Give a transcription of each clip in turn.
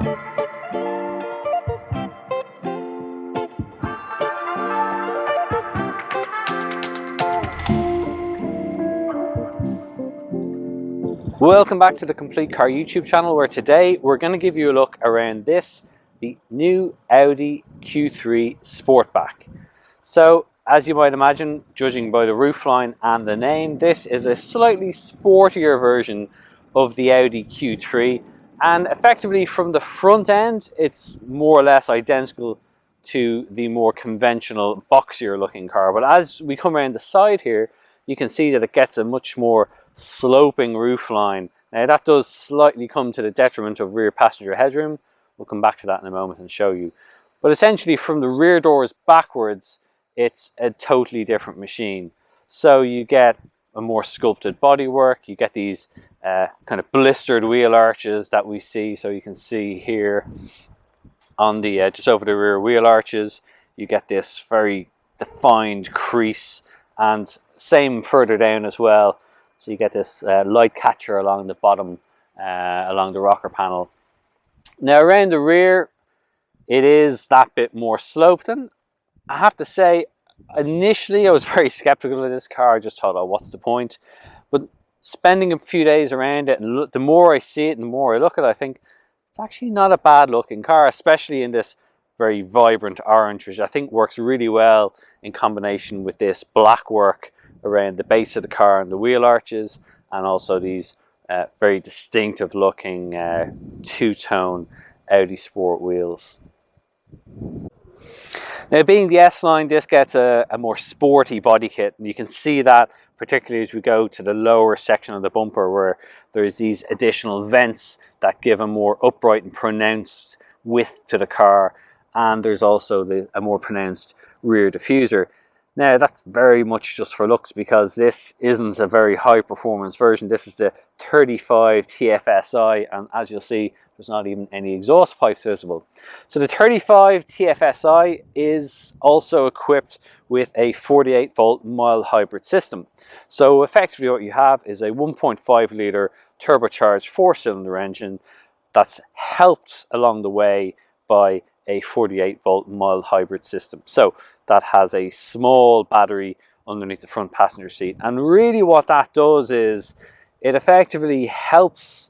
Welcome back to the Complete Car YouTube channel, where today we're going to give you a look around the new Audi Q3 Sportback. So as you might imagine, judging by the roofline and the name, this is a slightly sportier version of the Audi Q3, and effectively from the front end it's more or less identical to the more conventional boxier looking car. But as we come around the side here, you can see that it gets a much more sloping roofline. Now that does slightly come to the detriment of rear passenger headroom. We'll come back to that in a moment and show you. But essentially from the rear doors backwards, it's a totally different machine. So you get a more sculpted bodywork, you get these kind of blistered wheel arches that we see. So you can see here on the just over the rear wheel arches, you get this very defined crease, and same further down as well. So you get this light catcher along the bottom, along the rocker panel. Now around the rear, it is that bit more sloped, and I have to say, initially I was very skeptical of this car. I just thought, oh, what's the point? But spending a few days around it, and the more I see it and the more I look at it, I think it's actually not a bad looking car, especially in this very vibrant orange, which I think works really well in combination with this black work around the base of the car and the wheel arches, and also these very distinctive looking two-tone Audi Sport wheels. Now, being the S-Line, this gets a more sporty body kit, and you can see that particularly as we go to the lower section of the bumper, where there's these additional vents that give a more upright and pronounced width to the car, and there's also a more pronounced rear diffuser. Now that's very much just for looks, because this isn't a very high performance version. This is the 35 TFSI, and as you'll see, there's not even any exhaust pipes visible. So the 35 TFSI is also equipped with a 48 volt mild hybrid system. So effectively what you have is a 1.5 litre turbocharged 4-cylinder engine that's helped along the way by a 48 volt mild hybrid system. So that has a small battery underneath the front passenger seat, and really what that does is it effectively helps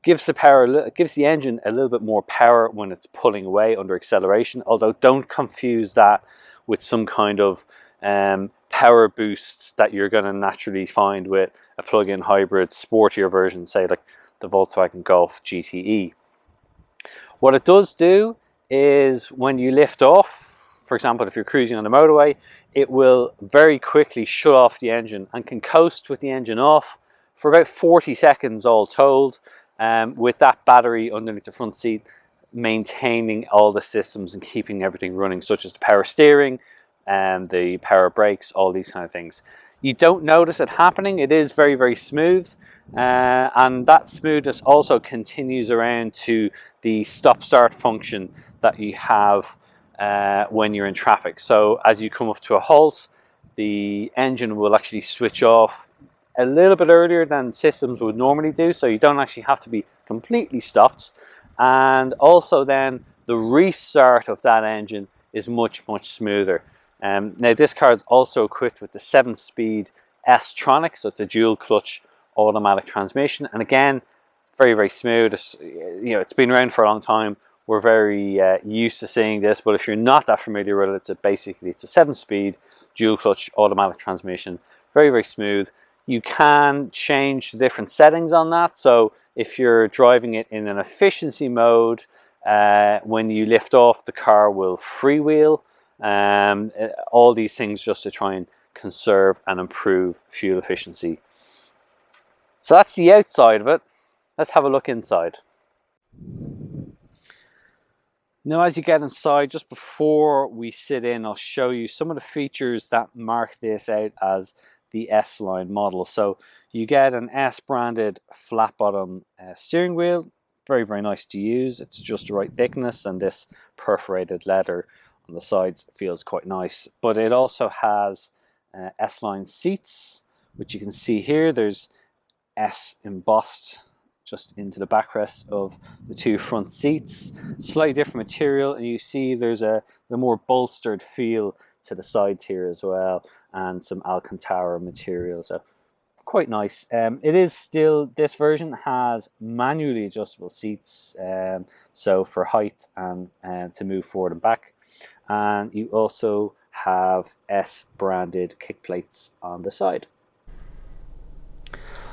gives the engine a little bit more power when it's pulling away under acceleration. Although don't confuse that with some kind of power boosts that you're going to naturally find with a plug-in hybrid sportier version, say like the Volkswagen Golf GTE. What it does do is when you lift off, for example, if you're cruising on the motorway, it will very quickly shut off the engine and can coast with the engine off for about 40 seconds all told, with that battery underneath the front seat maintaining all the systems and keeping everything running, such as the power steering and the power brakes, all these kind of things. You don't notice it happening. It is very, very smooth, and that smoothness also continues around to the stop-start function that you have when you're in traffic. So as you come up to a halt, the engine will actually switch off a little bit earlier than systems would normally do, so you don't actually have to be completely stopped. And also then the restart of that engine is much, much smoother. Now this car is also equipped with the 7-speed S-Tronic, so it's a dual clutch automatic transmission, and again, very, very smooth. It's been around for a long time. We're very used to seeing this, but if you're not that familiar with it, it's a 7-speed dual clutch automatic transmission. Very, very smooth. You can change the different settings on that. So if you're driving it in an efficiency mode, when you lift off, the car will freewheel. All these things just to try and conserve and improve fuel efficiency. So that's the outside of it. Let's have a look inside. Now, as you get inside, just before we sit in, I'll show you some of the features that mark this out as the S-Line model. So you get an S-branded flat bottom steering wheel. Very, very nice to use. It's just the right thickness, and this perforated leather on the sides feels quite nice. But it also has S-Line seats, which you can see here. There's S embossed just into the backrest of the two front seats. Slightly different material, and you see there's the more bolstered feel to the sides here as well, and some Alcantara material, so quite nice. It is still, this version has manually adjustable seats, so for height and to move forward and back. And you also have S branded kick plates on the side.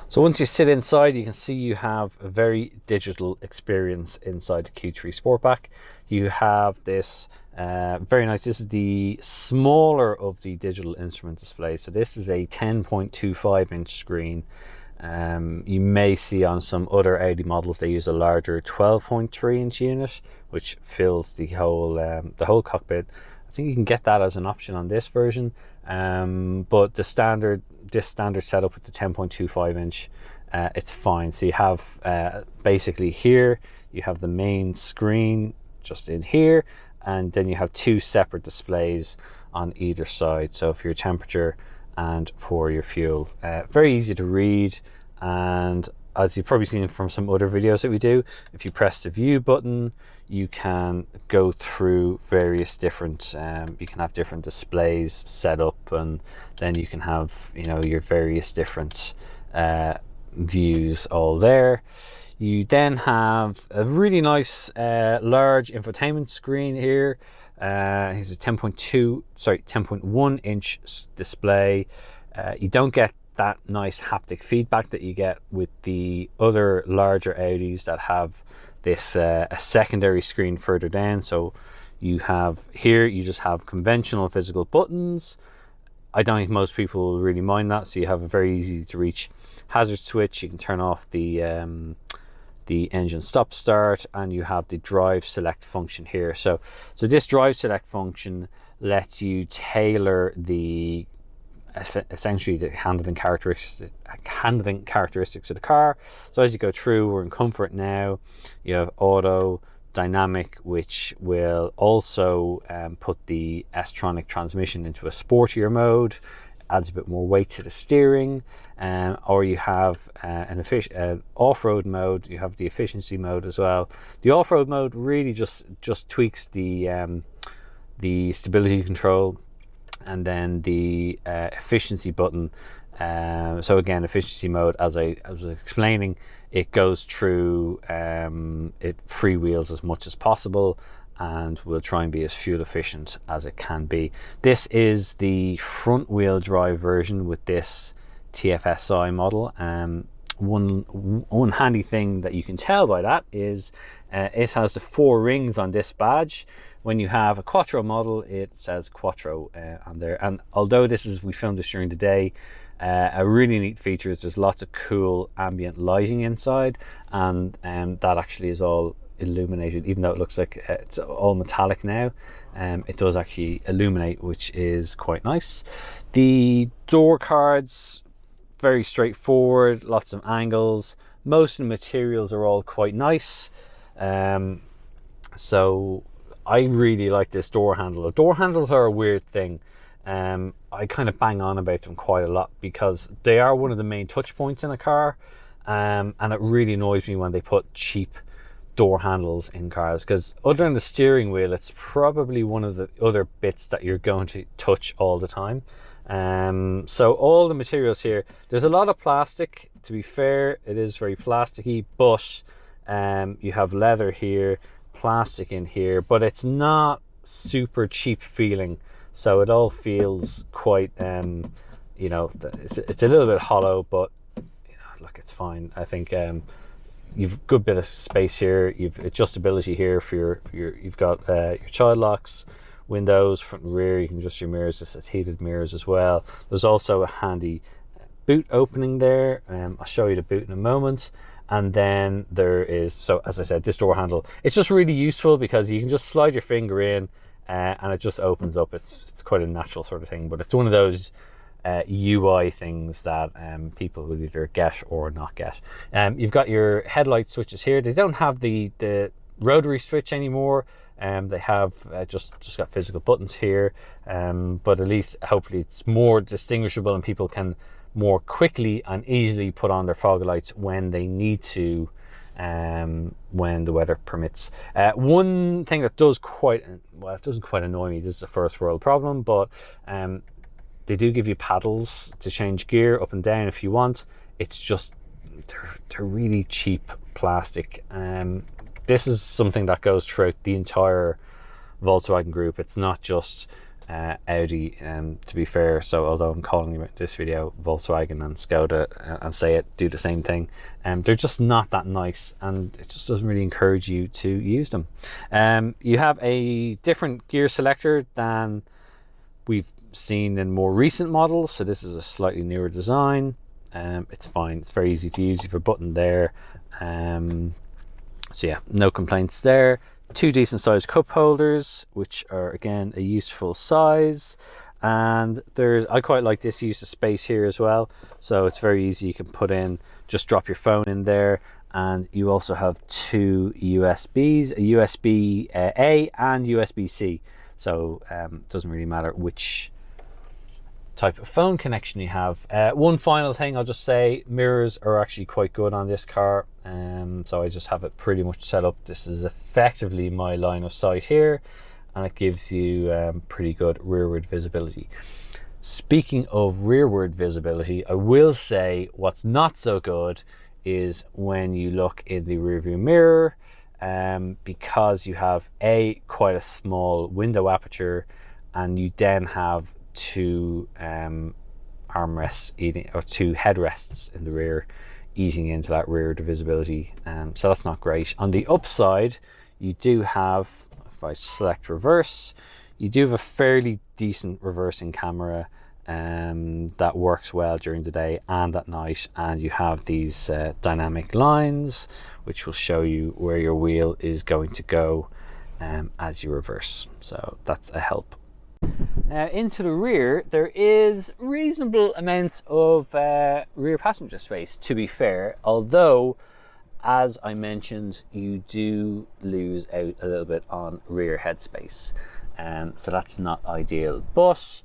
So once you sit inside, you can see you have a very digital experience inside the Q3 Sportback. You have this very nice, this is the smaller of the digital instrument displays. So this is a 10.25 inch screen. You may see on some other Audi models they use a larger 12.3 inch unit, which fills the whole cockpit. I think you can get that as an option on this version, but this standard setup with the 10.25 inch, it's fine. So you have basically here you have the main screen just in here, and then you have two separate displays on either side, so for your temperature and for your fuel. Very easy to read, and as you've probably seen from some other videos that we do, if you press the view button, you can go through various different, you can have different displays set up, and then you can have, you know, your various different views all there. You then have a really nice large infotainment screen here. Here's a 10.1 inch display. You don't get that nice haptic feedback that you get with the other larger Audis that have this a secondary screen further down. So you have here, you just have conventional physical buttons. I don't think most people will really mind that. So you have a very easy to reach hazard switch. You can turn off the engine stop start, and you have the drive select function here. So this drive select function lets you tailor the essentially the handling characteristics of the car. So as you go through, we're in comfort now. You have auto, dynamic, which will also put the S-tronic transmission into a sportier mode, adds a bit more weight to the steering. Or you have an off-road mode. You have the efficiency mode as well. The off-road mode really just tweaks the stability control, and then the efficiency button. So again, efficiency mode, as I was explaining, it goes through, it freewheels as much as possible, and will try and be as fuel efficient as it can be. This is the front wheel drive version with this TFSI model. One handy thing that you can tell by that is it has the 4 rings on this badge. When you have a Quattro model, it says Quattro on there. And although we filmed this during the day, a really neat feature is there's lots of cool ambient lighting inside, and that actually is all illuminated, even though it looks like it's all metallic now. It does actually illuminate, which is quite nice. The door cards, very straightforward, lots of angles. Most of the materials are all quite nice. So I really like this door handle. Door handles are a weird thing. I kind of bang on about them quite a lot because they are one of the main touch points in a car, and it really annoys me when they put cheap door handles in cars, because other than the steering wheel, it's probably one of the other bits that you're going to touch all the time. So all the materials here, there's a lot of plastic. To be fair, it is very plasticky, but you have leather here, plastic in here, but it's not super cheap feeling, so it all feels quite you know, it's a little bit hollow, but you know, look, it's fine. I think you've a good bit of space here. You've adjustability here for you've got your child locks, windows, front and rear. You can adjust your mirrors. This has heated mirrors as well. There's also a handy boot opening there. I'll show you the boot in a moment. And then there is, so as I said, this door handle, it's just really useful because you can just slide your finger in and it just opens up. It's quite a natural sort of thing, but it's one of those UI things that people will either get or not get. You've got your headlight switches here. They don't have the rotary switch anymore. They have just got physical buttons here, but at least hopefully it's more distinguishable and people can more quickly and easily put on their fog lights when they need to when the weather permits. One thing that does quite, well, it doesn't quite annoy me, this is a first world problem, but they do give you paddles to change gear up and down if you want. It's just, they're really cheap plastic. This is something that goes throughout the entire Volkswagen group. It's not just Audi, to be fair. So although I'm calling this video Volkswagen and Skoda and Seat do the same thing, they're just not that nice, and it just doesn't really encourage you to use them. You have a different gear selector than we've seen in more recent models, so this is a slightly newer design. It's fine, it's very easy to use. You have a button there, so yeah, no complaints there. Two decent sized cup holders, which are again a useful size, and I quite like this use of space here as well, so it's very easy. You can put in, just drop your phone in there, and you also have two USBs, a USB A and USB C, so it doesn't really matter which type of phone connection you have. One final thing I'll just say, mirrors are actually quite good on this car, so I just have it pretty much set up. This is effectively my line of sight here, and it gives you pretty good rearward visibility. Speaking of rearward visibility, I will say what's not so good is when you look in the rearview mirror, because you have quite a small window aperture, and you then have two armrests or two headrests in the rear eating into that rear visibility, so that's not great. On the upside, you do have, if I select reverse, you do have a fairly decent reversing camera that works well during the day and at night, and you have these dynamic lines which will show you where your wheel is going to go as you reverse, so that's a help. Into the rear, there is reasonable amounts of rear passenger space, to be fair, although as I mentioned, you do lose out a little bit on rear headspace, so that's not ideal, but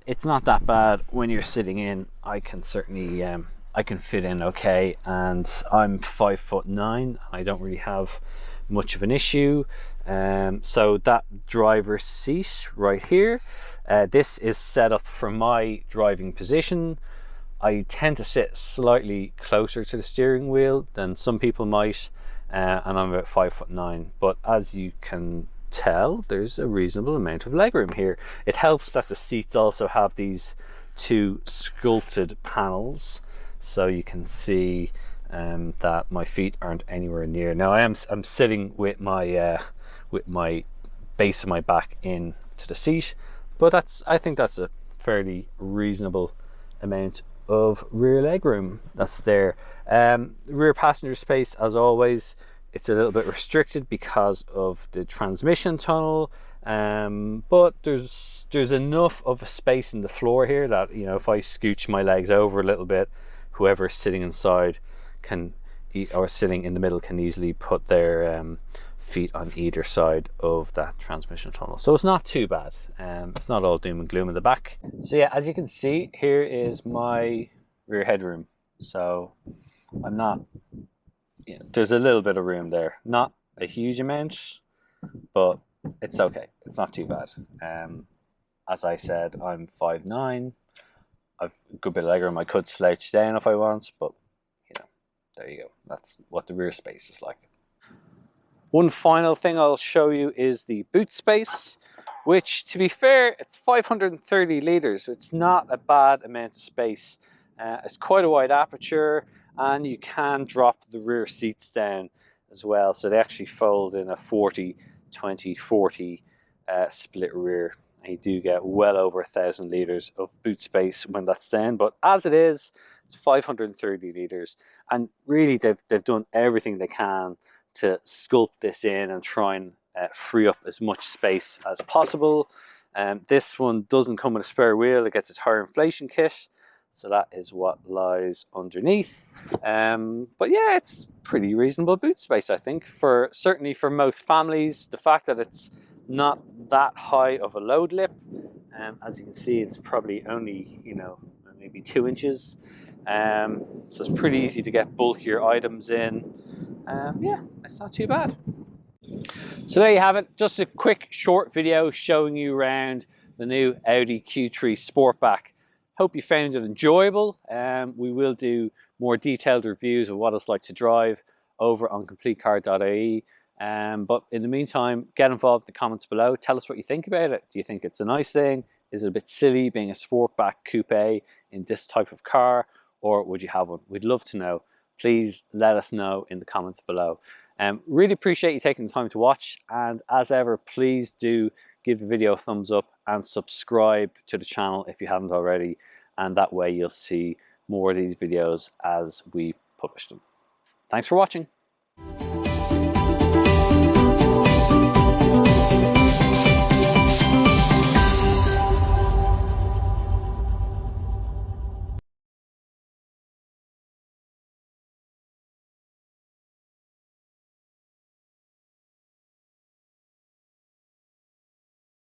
it's not that bad when you're sitting in. I can certainly I can fit in okay, and I'm 5'9", I don't really have much of an issue. So that driver's seat right here, this is set up for my driving position. I tend to sit slightly closer to the steering wheel than some people might, and I'm about 5'9", but as you can tell, there's a reasonable amount of legroom here. It helps that the seats also have these two sculpted panels, so you can see that my feet aren't anywhere near. Now I'm sitting with my base of my back into the seat, but I think that's a fairly reasonable amount of rear legroom that's there. Rear passenger space, as always, it's a little bit restricted because of the transmission tunnel, but there's enough of a space in the floor here that, you know, if I scooch my legs over a little bit, whoever's sitting inside or sitting in the middle can easily put their feet on either side of that transmission tunnel, so it's not too bad. It's not all doom and gloom in the back. So yeah, as you can see, here is my rear headroom. So I'm not, you know, there's a little bit of room there, not a huge amount, but it's okay, it's not too bad. As I said, I'm 5'9", I've a good bit of legroom. I could slouch down if I want, but you know, there you go, that's what the rear space is like. One final thing I'll show you is the boot space, which, to be fair, it's 530 litres, so it's not a bad amount of space. It's quite a wide aperture, and you can drop the rear seats down as well, so they actually fold in a 40-20-40 split rear, and you do get well over 1,000 litres of boot space when that's down. But as it is, it's 530 litres, and really they've done everything they can to sculpt this in and try and free up as much space as possible. This one doesn't come with a spare wheel, it gets a tire inflation kit, so that is what lies underneath. But yeah, it's pretty reasonable boot space, I think, certainly for most families. The fact that it's not that high of a load lip, as you can see, it's probably only, you know, maybe 2 inches, so it's pretty easy to get bulkier items in. Yeah, it's not too bad. So there you have it, just a quick short video showing you around the new Audi Q3 Sportback. Hope you found it enjoyable. We will do more detailed reviews of what it's like to drive over on CompleteCar.ie. But in the meantime, get involved in the comments below. Tell us what you think about it. Do you think it's a nice thing? Is it a bit silly being a Sportback coupe in this type of car? Or would you have one? We'd love to know. Please let us know in the comments below. Really appreciate you taking the time to watch, and as ever, please do give the video a thumbs up and subscribe to the channel if you haven't already, and that way you'll see more of these videos as we publish them. Thanks for watching.